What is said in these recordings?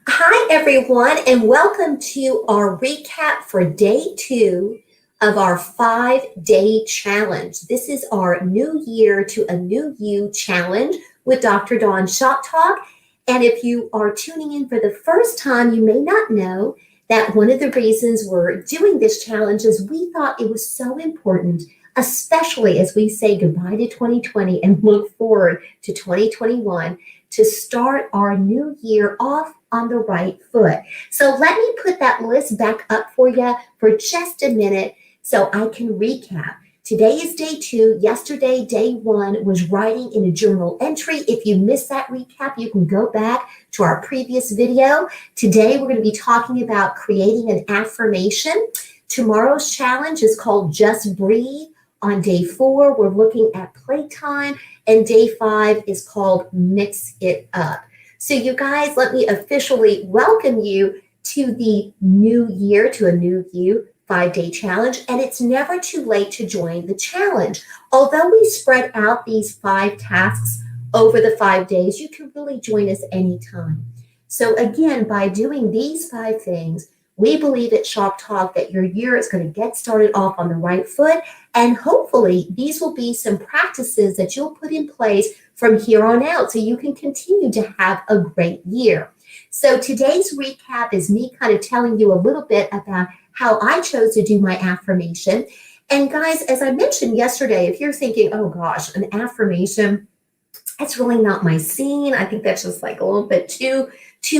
Hi, everyone, and welcome to our recap for day 2 of our 5-day challenge. This is our New Year to a New You challenge with Dr. Dawn Shop Talk. And if you are tuning in for the first time, you may not know that one of the reasons we're doing this challenge is we thought it was so important, especially as we say goodbye to 2020 and look forward to 2021, to start our new year off on the right foot. So let me put that list back up for you for just a minute so I can recap. Today is day 2. Yesterday, day 1 was writing in a journal entry. If you missed that recap, you can go back to our previous video. Today, we're going to be talking about creating an affirmation. Tomorrow's challenge is called Just Breathe. On day 4, we're looking at playtime, and day 5 is called Mix It Up. So you guys, let me officially welcome you to the new year, to a new you 5-day challenge. And it's never too late to join the challenge. Although we spread out these 5 tasks over the 5 days, you can really join us anytime. So again, by doing these 5 things, we believe at Shop Talk that your year is going to get started off on the right foot. And hopefully these will be some practices that you'll put in place from here on out so you can continue to have a great year. So today's recap is me kind of telling you a little bit about how I chose to do my affirmation. And guys, as I mentioned yesterday, if you're thinking, oh gosh, an affirmation, that's really not my scene. I think that's just like a little bit too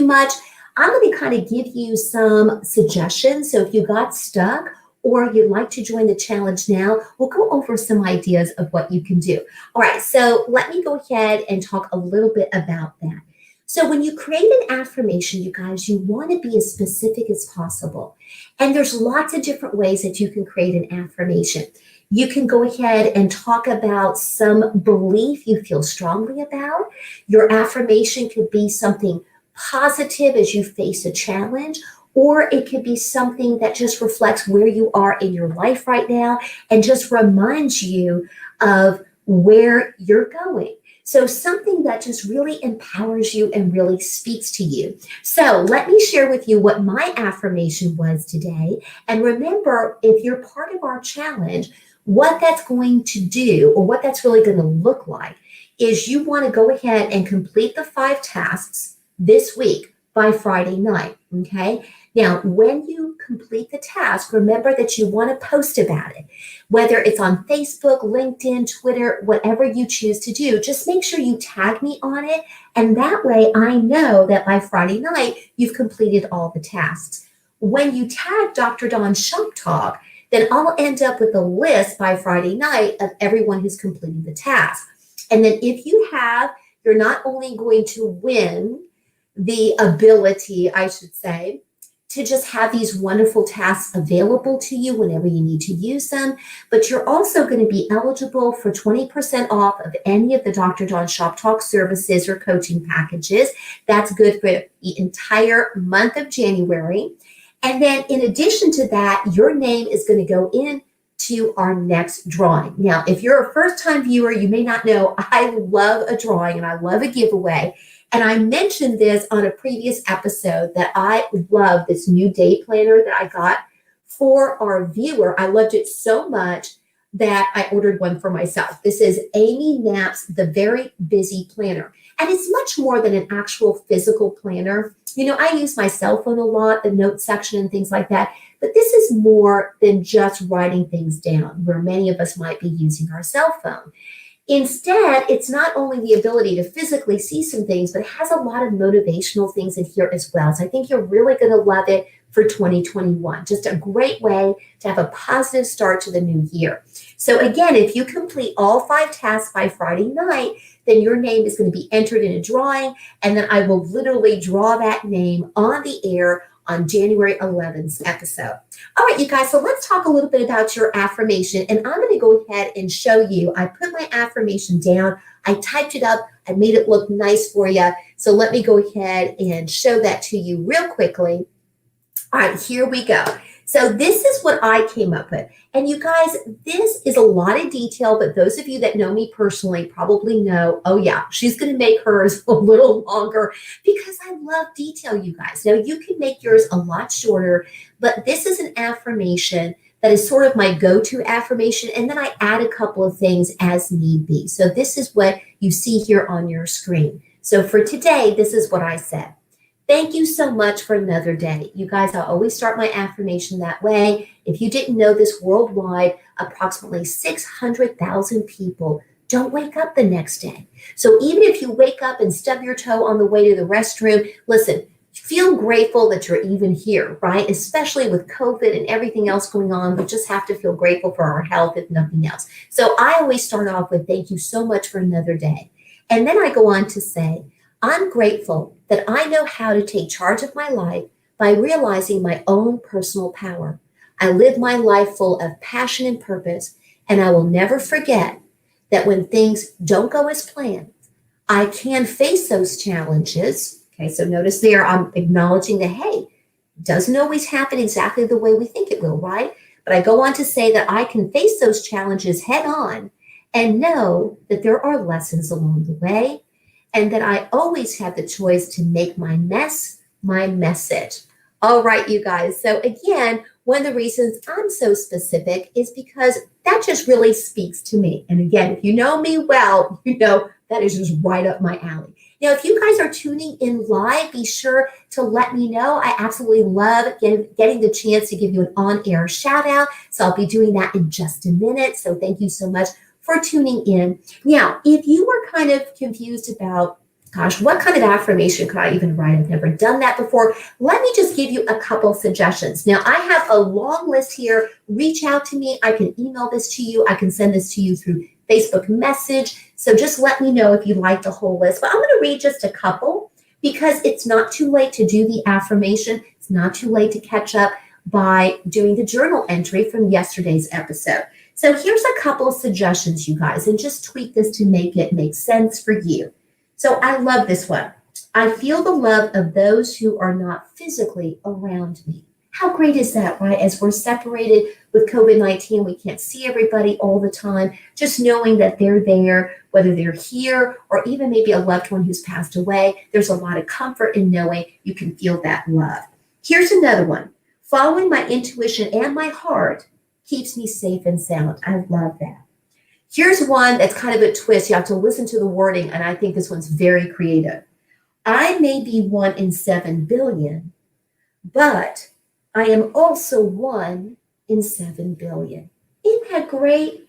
much. I'm going to kind of give you some suggestions. So if you got stuck or you'd like to join the challenge now, we'll go over some ideas of what you can do. All right, so let me go ahead and talk a little bit about that. So when you create an affirmation, you guys, you want to be as specific as possible. And there's lots of different ways that you can create an affirmation. You can go ahead and talk about some belief you feel strongly about. Your affirmation could be something positive as you face a challenge, or it could be something that just reflects where you are in your life right now and just reminds you of where you're going. So something that just really empowers you and really speaks to you. So let me share with you what my affirmation was today. And remember, if you're part of our challenge, what that's going to do, or what that's really going to look like, is you want to go ahead and complete the 5 tasks this week by Friday night, okay? Now, when you complete the task, remember that you want to post about it, whether it's on Facebook, LinkedIn, Twitter, whatever you choose to do. Just make sure you tag me on it, and that way I know that by Friday night, you've completed all the tasks. When you tag Dr. Dawn Shop Talk, then I'll end up with a list by Friday night of everyone who's completed the task. And then if you have, you're not only going to win the ability, I should say, to just have these wonderful tasks available to you whenever you need to use them, but you're also going to be eligible for 20% off of any of the Dr. Dawn Shop Talk services or coaching packages. That's good for the entire month of January. And then in addition to that, your name is going to go in to our next drawing. Now, if you're a first-time viewer, you may not know I love a drawing and I love a giveaway. And I mentioned this on a previous episode that I love this new day planner that I got for our viewer. I loved it so much that I ordered one for myself. This is Amy Knapp's The Very Busy Planner. And it's much more than an actual physical planner. You know, I use my cell phone a lot, the note section and things like that. But this is more than just writing things down, where many of us might be using our cell phone. Instead, it's not only the ability to physically see some things, but it has a lot of motivational things in here as well. So I think you're really going to love it for 2021. Just a great way to have a positive start to the new year. So again, if you complete all 5 tasks by Friday night, then your name is going to be entered in a drawing, and then I will literally draw that name on the air on January 11th episode. All right, you guys, so let's talk a little bit about your affirmation. And I'm going to go ahead and show you. I put my affirmation down. I typed it up. I made it look nice for you. So let me go ahead and show that to you real quickly. All right, here we go. So this is what I came up with. And you guys, this is a lot of detail, but those of you that know me personally probably know, oh yeah, she's going to make hers a little longer because I love detail, you guys. Now you can make yours a lot shorter, but this is an affirmation that is sort of my go-to affirmation. And then I add a couple of things as need be. So this is what you see here on your screen. So for today, this is what I said. Thank you so much for another day. You guys, I always start my affirmation that way. If you didn't know this, worldwide, approximately 600,000 people don't wake up the next day. So even if you wake up and stub your toe on the way to the restroom, listen, feel grateful that you're even here, right? Especially with COVID and everything else going on, we just have to feel grateful for our health, if nothing else. So I always start off with thank you so much for another day. And then I go on to say, I'm grateful that I know how to take charge of my life by realizing my own personal power. I live my life full of passion and purpose, and I will never forget that when things don't go as planned, I can face those challenges. Okay, so notice there, I'm acknowledging that, hey, it doesn't always happen exactly the way we think it will, right? But I go on to say that I can face those challenges head on and know that there are lessons along the way, and that I always have the choice to make my mess my message. All right, you guys. So again, one of the reasons I'm so specific is because that just really speaks to me. And again, if you know me well, you know that is just right up my alley. Now, if you guys are tuning in live, be sure to let me know. I absolutely love getting the chance to give you an on-air shout out. So I'll be doing that in just a minute. So thank you so much for tuning in. Now, if you were kind of confused about, gosh, what kind of affirmation could I even write? I've never done that before. Let me just give you a couple suggestions. Now, I have a long list here. Reach out to me. I can email this to you. I can send this to you through Facebook message. So just let me know if you like the whole list. But I'm going to read just a couple because it's not too late to do the affirmation. It's not too late to catch up by doing the journal entry from yesterday's episode. So here's a couple of suggestions, you guys, and just tweak this to make it make sense for you. So I love this one. I feel the love of those who are not physically around me. How great is that, right? As we're separated with COVID-19, we can't see everybody all the time. Just knowing that they're there, whether they're here or even maybe a loved one who's passed away, there's a lot of comfort in knowing you can feel that love. Here's another one. Following my intuition and my heart keeps me safe and sound. I love that. Here's one that's kind of a twist. You have to listen to the wording, and I think this one's very creative. I may be 1 in 7 billion, but I am also 1 in 7 billion. Isn't that great?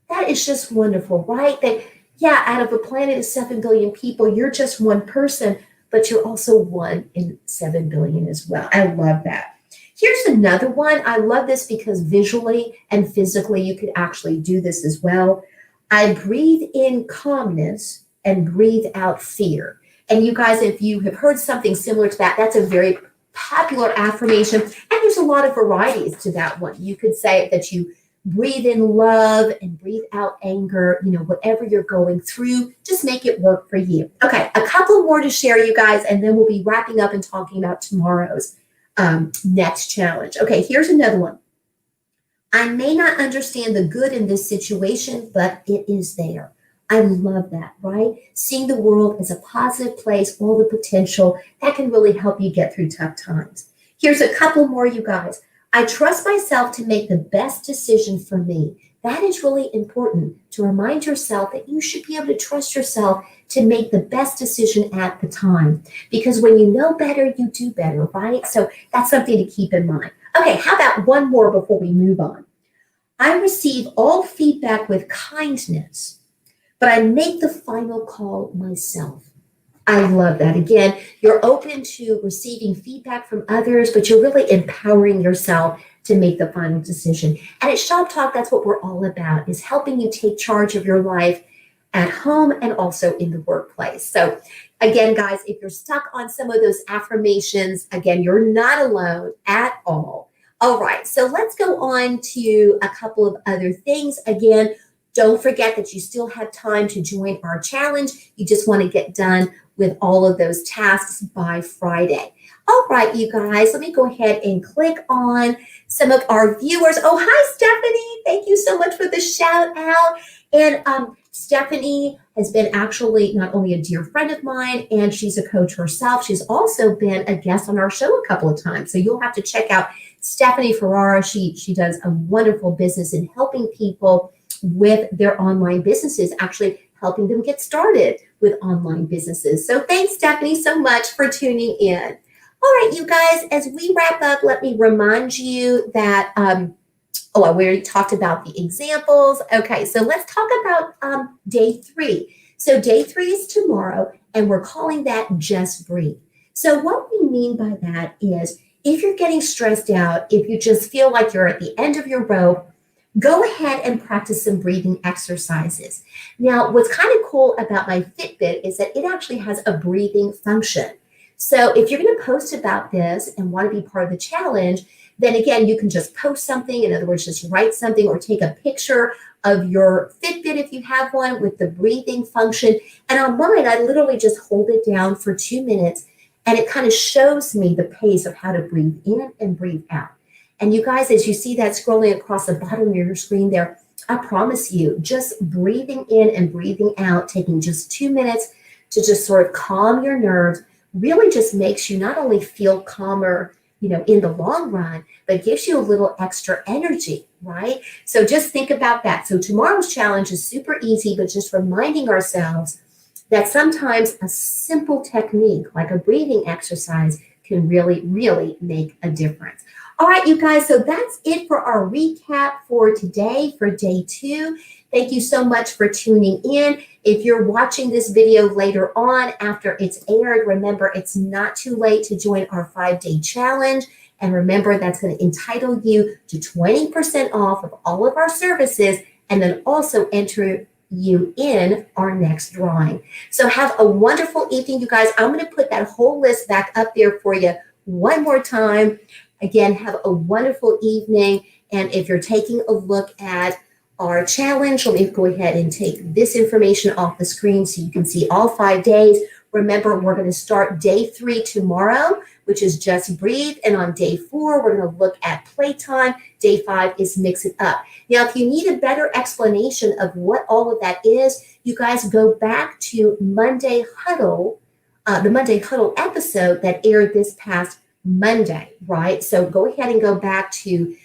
That is just wonderful, right? That, yeah, out of a planet of 7 billion people, you're just one person, but you're also 1 in 7 billion as well. I love that. Here's another one. I love this because visually and physically, you could actually do this as well. I breathe in calmness and breathe out fear. And you guys, if you have heard something similar to that, that's a very popular affirmation. And there's a lot of varieties to that one. You could say that you breathe in love and breathe out anger, whatever you're going through, just make it work for you. Okay, a couple more to share, you guys, and then we'll be wrapping up and talking about tomorrow's next challenge. Okay, here's another one. I may not understand the good in this situation, but it is there. I love that, right? Seeing the world as a positive place, all the potential, that can really help you get through tough times. Here's a couple more, you guys. I trust myself to make the best decision for me. That is really important, to remind yourself that you should be able to trust yourself to make the best decision at the time. Because when you know better, you do better, right? So that's something to keep in mind. Okay, how about one more before we move on? I receive all feedback with kindness, but I make the final call myself. I love that. Again, you're open to receiving feedback from others, but you're really empowering yourself to make the final decision. And at Shop Talk, that's what we're all about, is helping you take charge of your life at home and also in the workplace. So again, guys, if you're stuck on some of those affirmations, again, you're not alone at all. All right, so let's go on to a couple of other things. Again, Don't forget that you still have time to join our challenge. You just want to get done with all of those tasks by Friday. All right, you guys, let me go ahead and click on some of our viewers. Oh, hi, Stephanie. Thank you so much for the shout out. And Stephanie has been actually not only a dear friend of mine, and she's a coach herself. She's also been a guest on our show a couple of times. So you'll have to check out Stephanie Ferrara. She does a wonderful business in helping people with their online businesses, actually helping them get started with online businesses. So thanks, Stephanie, so much for tuning in. All right, you guys, as we wrap up, let me remind you that, I already talked about the examples. Okay, so let's talk about day 3. So day 3 is tomorrow, and we're calling that Just Breathe. So what we mean by that is if you're getting stressed out, if you just feel like you're at the end of your rope, go ahead and practice some breathing exercises. Now, what's kind of cool about my Fitbit is that it actually has a breathing function. So if you're going to post about this and want to be part of the challenge, then again, you can just post something. In other words, just write something or take a picture of your Fitbit if you have one with the breathing function. And on mine, I literally just hold it down for 2 minutes, and it kind of shows me the pace of how to breathe in and breathe out. And you guys, as you see that scrolling across the bottom of your screen there, I promise you, just breathing in and breathing out, taking just 2 minutes to just sort of calm your nerves, really just makes you not only feel calmer, in the long run, but gives you a little extra energy, right? So just think about that. So tomorrow's challenge is super easy, but just reminding ourselves that sometimes a simple technique like a breathing exercise can really, really make a difference. All right, you guys, so that's it for our recap for today, for day 2. Thank you so much for tuning in. If you're watching this video later on after it's aired, remember it's not too late to join our 5-day challenge. And remember, that's going to entitle you to 20% off of all of our services, and then also enter you in our next drawing. So have a wonderful evening, you guys. I'm going to put that whole list back up there for you one more time. Again, have a wonderful evening. And if you're taking a look at our challenge, let me go ahead and take this information off the screen so you can see all 5 days. Remember, we're going to start day 3 tomorrow, which is Just Breathe. And on day 4, we're going to look at playtime. Day 5 is Mix It Up. Now, if you need a better explanation of what all of that is, you guys go back to Monday Huddle, the Monday Huddle episode that aired this past Monday, right? So go ahead and go back to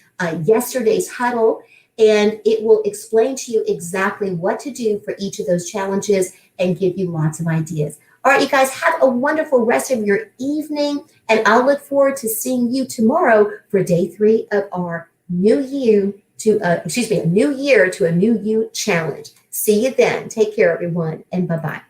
yesterday's huddle, and it will explain to you exactly what to do for each of those challenges and give you lots of ideas. All right, you guys, have a wonderful rest of your evening, and I'll look forward to seeing you tomorrow for day 3 of our New Year to a New You challenge. See you then. Take care, everyone, and bye-bye.